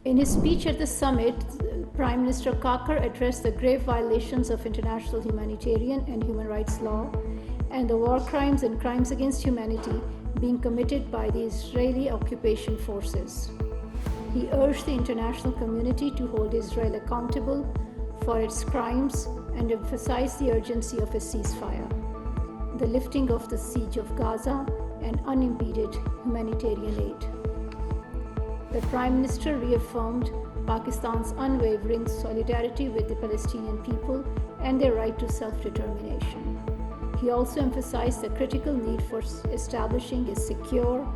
In his speech at the summit, Prime Minister Kakar addressed the grave violations of international humanitarian and human rights law and the war crimes and crimes against humanity being committed by the Israeli occupation forces. He urged the international community to hold Israel accountable for its crimes and emphasized the urgency of a ceasefire, the lifting of the siege of Gaza, and unimpeded humanitarian aid. The Prime Minister reaffirmed Pakistan's unwavering solidarity with the Palestinian people and their right to self-determination. He also emphasized the critical need for establishing a secure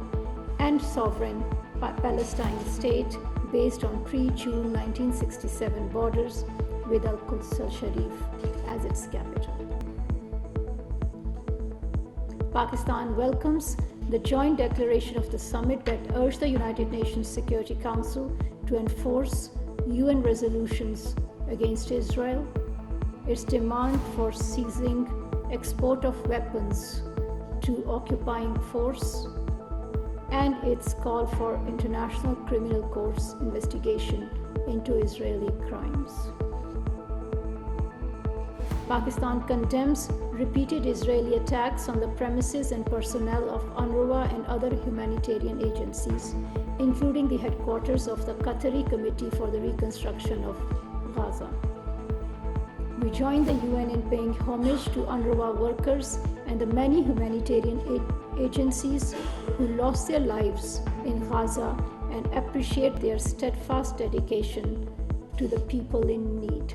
and sovereign Palestine state based on pre-June 1967 borders with Al-Quds al-Sharif as its capital. Pakistan welcomes the joint declaration of the summit that urged the United Nations Security Council to enforce UN resolutions against Israel, its demand for ceasing export of weapons to occupying force, and its call for International Criminal Court's investigation into Israeli crimes. Pakistan condemns repeated Israeli attacks on the premises and personnel of UNRWA and other humanitarian agencies, including the headquarters of the Qatari Committee for the Reconstruction of Gaza. We join the UN in paying homage to UNRWA workers and the many humanitarian agencies who lost their lives in Gaza and appreciate their steadfast dedication to the people in need.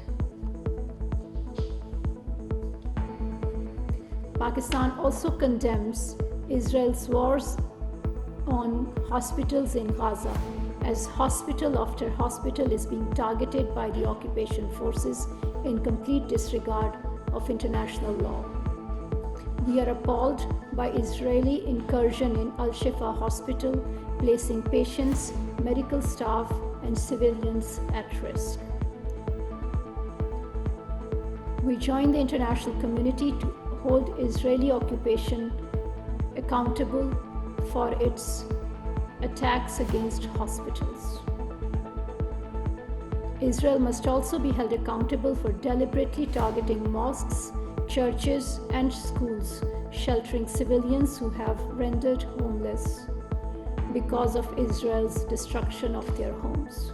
Pakistan also condemns Israel's wars on hospitals in Gaza, as hospital after hospital is being targeted by the occupation forces in complete disregard of international law. We are appalled by Israeli incursion in Al-Shifa Hospital, placing patients, medical staff, and civilians at risk. We join the international community to hold Israeli occupation accountable for its attacks against hospitals. Israel must also be held accountable for deliberately targeting mosques, churches, and schools, sheltering civilians who have rendered homeless because of Israel's destruction of their homes.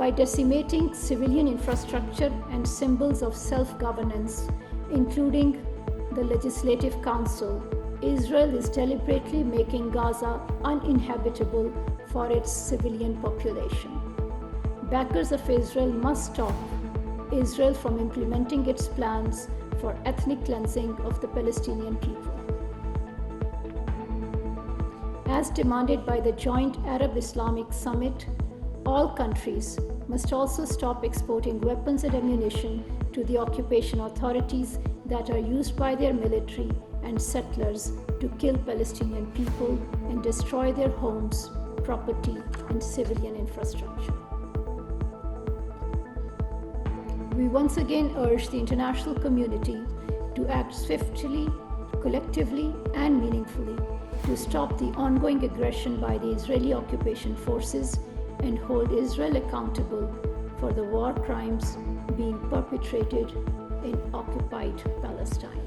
By decimating civilian infrastructure and symbols of self-governance, including the Legislative Council, Israel is deliberately making Gaza uninhabitable for its civilian population. Backers of Israel must stop Israel from implementing its plans for ethnic cleansing of the Palestinian people. As demanded by the Joint Arab-Islamic Summit, all countries must also stop exporting weapons and ammunition to the occupation authorities that are used by their military and settlers to kill Palestinian people and destroy their homes, property, and civilian infrastructure. We once again urge the international community to act swiftly, collectively, and meaningfully to stop the ongoing aggression by the Israeli occupation forces and hold Israel accountable for the war crimes being perpetrated in occupied Palestine.